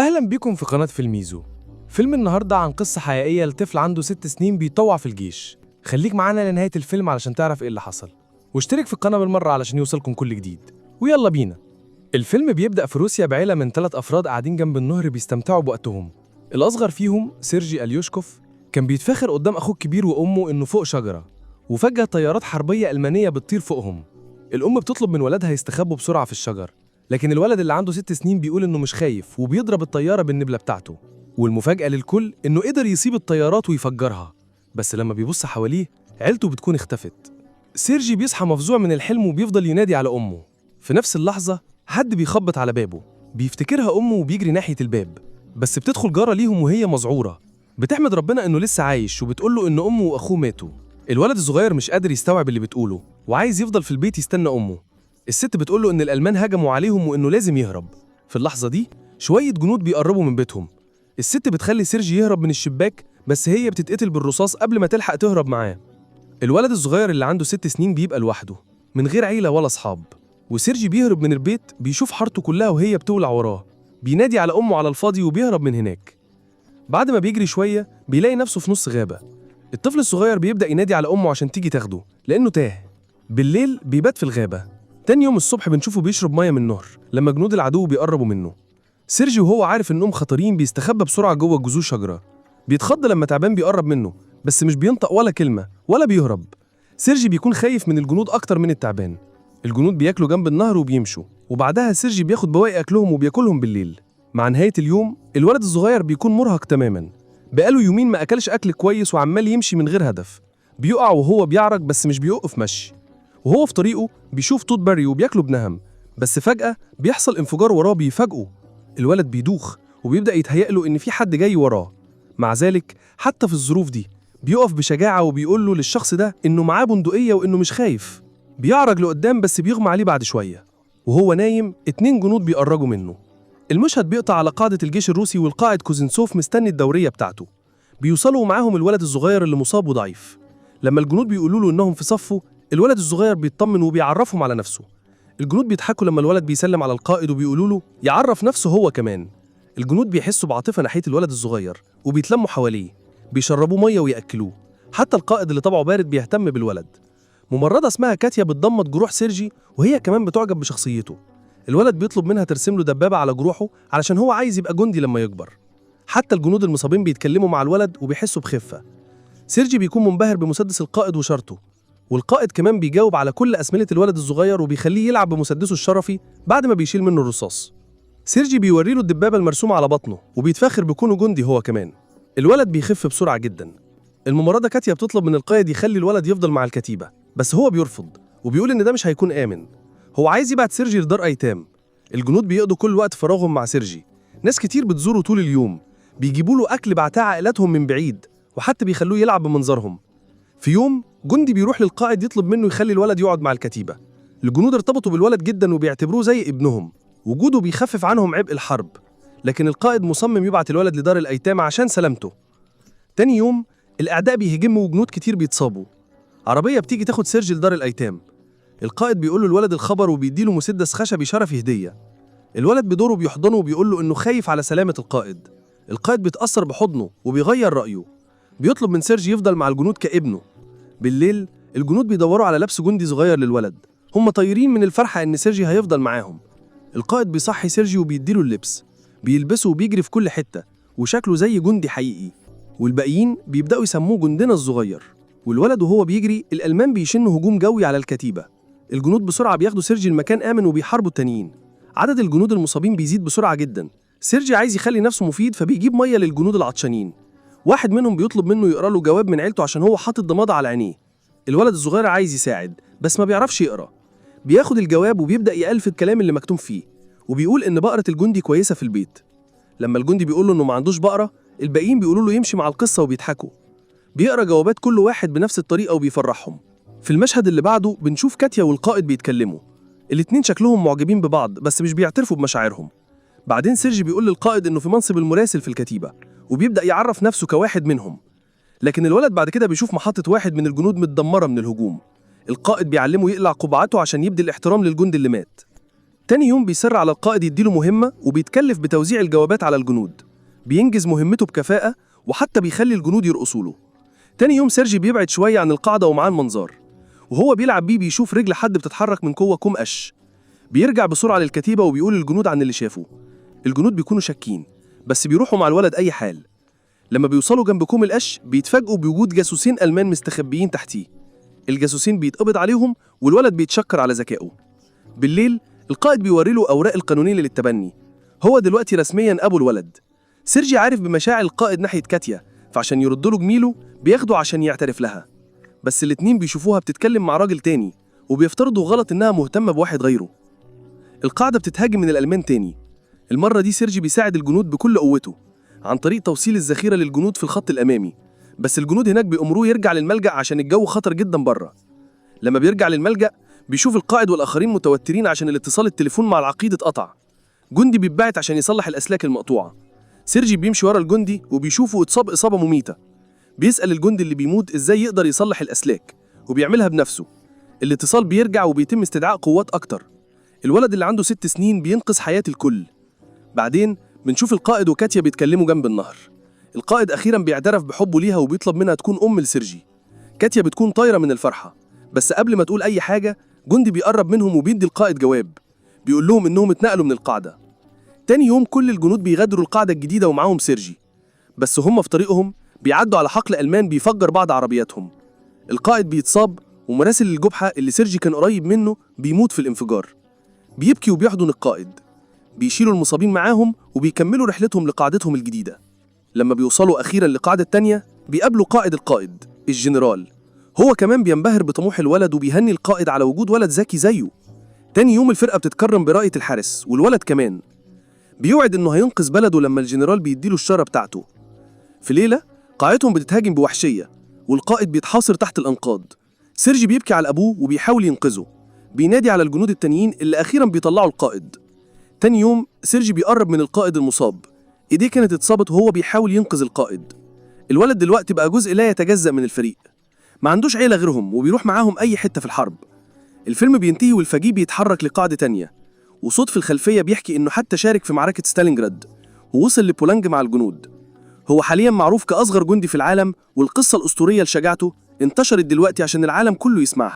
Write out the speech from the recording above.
أهلا بيكم في قناة فيلميزو. فيلم النهاردة عن قصة حقيقية لطفل عنده 6 سنين بيتطوع في الجيش. خليك معانا لنهاية الفيلم علشان تعرف إيه اللي حصل، واشترك في القناة بالمرة علشان يوصلكم كل جديد. ويلا بينا. الفيلم بيبدأ في روسيا بعيلة من 3 أفراد قاعدين جنب النهر بيستمتعوا بوقتهم. الأصغر فيهم سيرجي أليوشكوف كان بيتفاخر قدام أخوه الكبير وأمه إنه فوق شجرة، وفجأة طيارات حربية ألمانية بتطير فوقهم. الأم بتطلب من ولادها يستخبوا بسرعة في الشجر، لكن الولد اللي عنده 6 سنين بيقول إنه مش خايف وبيضرب الطيارة بالنبلة بتاعته. والمفاجأة للكل إنه قدر يصيب الطيارات ويفجرها، بس لما بيبص حواليه عيلته بتكون اختفت. سيرجي بيصحى مفزوع من الحلم وبيفضل ينادي على أمه. في نفس اللحظة حد بيخبط على بابه، بيفتكرها أمه وبيجري ناحية الباب، بس بتدخل جارة ليهم وهي مذعورة، بتحمد ربنا إنه لسه عايش وبتقوله إن أمه وأخوه ماتوا. الولد الصغير مش قادر يستوعب اللي بتقوله وعايز يفضل في البيت يستنى أمه. الست بتقوله إن الألمان هجموا عليهم وإنه لازم يهرب. في اللحظة دي شوية جنود بيقربوا من بيتهم. الست بتخلي سيرجي يهرب من الشباك، بس هي بتتقتل بالرصاص قبل ما تلحق تهرب معاه. الولد الصغير اللي عنده 6 سنين بيبقى لوحده من غير عيلة ولا أصحاب، وسيرجي بيهرب من البيت بيشوف حارته كلها وهي بتولع وراه، بينادي على أمه على الفاضي وبيهرب من هناك. بعد ما بيجري شوية بيلاقي نفسه في نص غابة. الطفل الصغير بيبدأ ينادي على أمه عشان تيجي تاخده لأنه تاه. بالليل بيبات في الغابة. تاني يوم الصبح بنشوفه بيشرب مية من نهر لما جنود العدو بيقربوا منه. سيرجي وهو عارف إنهم خطرين بيستخبى بسرعة جوه جذور شجرة. بيتخض لما تعبان بيقرب منه، بس مش بينطق ولا كلمة ولا بيهرب. سيرجي بيكون خايف من الجنود أكتر من التعبان. الجنود بياكلوا جنب النهر وبيمشوا، وبعدها سيرجي بياخد بواقي أكلهم وبياكلهم بالليل. مع نهاية اليوم الولد الصغير بيكون مرهق تماما، بقاله يومين ما أكلش أكل كويس وعمال يمشي من غير هدف. بيقع وهو بيعرج بس مش بيوقف مشي. وهو في طريقه بيشوف توت باري وبياكله بنهم، بس فجأة بيحصل انفجار وراه بيفاجئه. الولد بيدوخ وبيبدأ يتهيأ ان في حد جاي وراه. مع ذلك حتى في الظروف دي بيقف بشجاعة وبيقول له للشخص ده انه معاه بندقية وانه مش خايف. بيعرج لقدام بس بيغمى عليه بعد شوية. وهو نايم 2 جنود بيقرجوا منه. المشهد بيقطع على قاعدة الجيش الروسي والقائد كوزنسوف مستني الدورية بتاعته. بيوصلوا معاهم الولد الصغير اللي مصاب وضعيف. لما الجنود بيقولوا له انهم في صفه، الولد الصغير بيطمن وبيعرفهم على نفسه. الجنود بيضحكوا لما الولد بيسلم على القائد وبيقولوا له يعرف نفسه هو كمان. الجنود بيحسوا بعاطفة ناحية الولد الصغير وبيتلموا حواليه، بيشربوه مية ويأكلوه. حتى القائد اللي طبعه بارد بيهتم بالولد. ممرضة اسمها كاتيا بتضمد جروح سيرجي وهي كمان بتعجب بشخصيته. الولد بيطلب منها ترسم له دبابة على جروحه علشان هو عايز يبقى جندي لما يكبر. حتى الجنود المصابين بيتكلموا مع الولد وبيحسوا بخفة. سيرجي بيكون منبهر بمسدس القائد وشرطه، والقائد كمان بيجاوب على كل أسئلة الولد الصغير وبيخليه يلعب بمسدسه الشرفي بعد ما بيشيل منه الرصاص. سيرجي بيوري له الدبابة المرسومة على بطنه وبيتفاخر بكونه جندي هو كمان. الولد بيخف بسرعة جدا. الممرضة كاتيا بتطلب من القائد يخلي الولد يفضل مع الكتيبة، بس هو بيرفض وبيقول إن ده مش هيكون آمن. هو عايز يبعت سيرجي لدار أيتام. الجنود بيقضوا كل وقت فراغهم مع سيرجي. ناس كتير بتزوره طول اليوم، بيجيبوا له أكل بعتها عائلاتهم من بعيد، وحتى بيخلوه يلعب بمنظرهم. في يوم جندي بيروح للقائد يطلب منه يخلي الولد يقعد مع الكتيبة. الجنود ارتبطوا بالولد جدا وبيعتبروه زي ابنهم. وجوده بيخفف عنهم عبء الحرب، لكن القائد مصمم يبعت الولد لدار الأيتام عشان سلامته. تاني يوم الأعداء بيهجموا وجنود كتير بيتصابوا. عربية بتيجي تاخد سيرجي لدار الأيتام. القائد بيقول له الولد الخبر وبيديله مسدس خشبي شرفي هدية. الولد بدوره بيحضنه وبيقول له إنه خايف على سلامة القائد. القائد بيتأثر بحضنه وبيغير رأيه، بيطلب من سيرجي يفضل مع الجنود كابنه. بالليل الجنود بيدوروا على لبس جندي صغير للولد، هم طايرين من الفرحة إن سيرجي هيفضل معاهم. القائد بيصحي سيرجي وبيديله اللبس، بيلبسه وبيجري في كل حتة وشكله زي جندي حقيقي. والباقيين بيبدأوا يسموه جندنا الصغير. والولد وهو بيجري الألمان بيشنوا هجوم جوي على الكتيبة. الجنود بسرعة بياخدوا سيرجي المكان آمن وبيحاربوا التانيين. عدد الجنود المصابين بيزيد بسرعة جدا. سيرجي عايز يخلي نفسه مفيد فبيجيب مية للجنود العطشانين. واحد منهم بيطلب منه يقرأ له جواب من عيلته عشان هو حاطط ضمادة على عينيه. الولد الصغير عايز يساعد بس ما بيعرفش يقرأ. بياخد الجواب وبيبدأ يألف الكلام اللي مكتوب فيه، وبيقول إن بقرة الجندي كويسة في البيت. لما الجندي بيقول له إنه ما عندوش بقرة، الباقيين بيقولوا له يمشي مع القصة وبيضحكوا. بيقرأ جوابات كل واحد بنفس الطريقة وبيفرحهم. في المشهد اللي بعده بنشوف كاتيا والقائد بيتكلموا. الاتنين شكلهم معجبين ببعض بس مش بيعترفوا بمشاعرهم. بعدين سيرجي بيقول للقائد إنه في منصب المراسل في الكتيبة، وبيبدأ يعرف نفسه كواحد منهم. لكن الولد بعد كده بيشوف محطة واحد من الجنود متدمرة من الهجوم. القائد بيعلمه يقلع قبعته عشان يبدي الاحترام للجندي اللي مات. تاني يوم بيسر على القائد يديله مهمة وبيتكلف بتوزيع الجوابات على الجنود. بينجز مهمته بكفاءة وحتى بيخلي الجنود يرقصوا له. تاني يوم سيرجي بيبعد شوية عن القاعدة ومعاه المنظار، وهو بيلعب بيه بيشوف رجل حد بتتحرك من جوه كوم قش. بيرجع بسرعة للكتيبة وبيقول للجنود عن اللي شافه. الجنود بيكونوا شاكين بس بيروحوا مع الولد أي حال. لما بيوصلوا جنب كوم القش بيتفاجئوا بوجود جاسوسين ألمان مستخبيين تحتيه. الجاسوسين بيتقبض عليهم والولد بيتشكر على ذكائه. بالليل القائد بيوري له أوراق القانونية للتبني. هو دلوقتي رسميا أبو الولد. سيرجي عارف بمشاعر القائد ناحية كاتيا، فعشان يرد له جميله بياخده عشان يعترف لها. بس الاتنين بيشوفوها بتتكلم مع راجل تاني وبيفترضوا غلط إنها مهتمة بواحد غيره. القاعدة بتتهاجم من الألمان تاني. المرة دي سيرجي بيساعد الجنود بكل قوته عن طريق توصيل الذخيرة للجنود في الخط الأمامي، بس الجنود هناك بيأمروه يرجع للملجأ عشان الجو خطر جدا بره. لما بيرجع للملجأ بيشوف القائد والآخرين متوترين عشان الاتصال التليفون مع العقيد اتقطع. جندي بيتبعت عشان يصلح الأسلاك المقطوعة. سيرجي بيمشي ورا الجندي وبيشوفه اتصاب إصابة مميتة. بيسأل الجندي اللي بيموت إزاي يقدر يصلح الأسلاك وبيعملها بنفسه. الاتصال بيرجع وبيتم استدعاء قوات أكتر. الولد اللي عنده 6 سنين بينقذ حياة الكل. بعدين بنشوف القائد وكاتيا بيتكلموا جنب النهر. القائد أخيراً بيعترف بحبه ليها وبيطلب منها تكون أم لسيرجي. كاتيا بتكون طايرة من الفرحة، بس قبل ما تقول أي حاجة جندي بيقرب منهم وبيدي القائد جواب بيقول لهم إنهم اتنقلوا من القاعدة. تاني يوم كل الجنود بيغادروا القاعدة الجديدة ومعاهم سيرجي، بس هم في طريقهم بيعدوا على حقل ألمان بيفجر بعض عربياتهم. القائد بيتصاب ومراسل الجبهة اللي سيرجي كان قريب منه بيموت في الانفجار. بيبكي وبيحضن القائد. بيشيلوا المصابين معاهم وبيكملوا رحلتهم لقاعدتهم الجديدة. لما بيوصلوا أخيراً لقاعدة تانية بيقابلوا القائد الجنرال. هو كمان بينبهر بطموح الولد وبيهني القائد على وجود ولد ذكي زيه. تاني يوم الفرقة بتتكرم براية الحارس والولد كمان. بيوعد إنه هينقذ بلده لما الجنرال بيديله الشارة بتاعته. في ليلة قاعدتهم بتتهاجم بوحشية والقائد بيتحاصر تحت الأنقاض. سيرجي بيبكي على أبوه وبيحاول ينقذه. بينادي على الجنود التانيين اللي أخيراً بيطلعوا القائد. تاني يوم سيرجي بيقرب من القائد المصاب. إيديه كانت اتصابت وهو بيحاول ينقذ القائد. الولد دلوقتي بقى جزء لا يتجزأ من الفريق. ما عندوش عيلة غيرهم وبيروح معاهم أي حتة في الحرب. الفيلم بينتهي والفجيه بيتحرك لقاعدة تانية، وصوت في الخلفية بيحكي إنه حتى شارك في معركة ستالينجراد ووصل لبولانج مع الجنود. هو حاليا معروف كأصغر جندي في العالم، والقصة الأسطورية لشجاعته انتشرت دلوقتي عشان العالم كله يسمعها.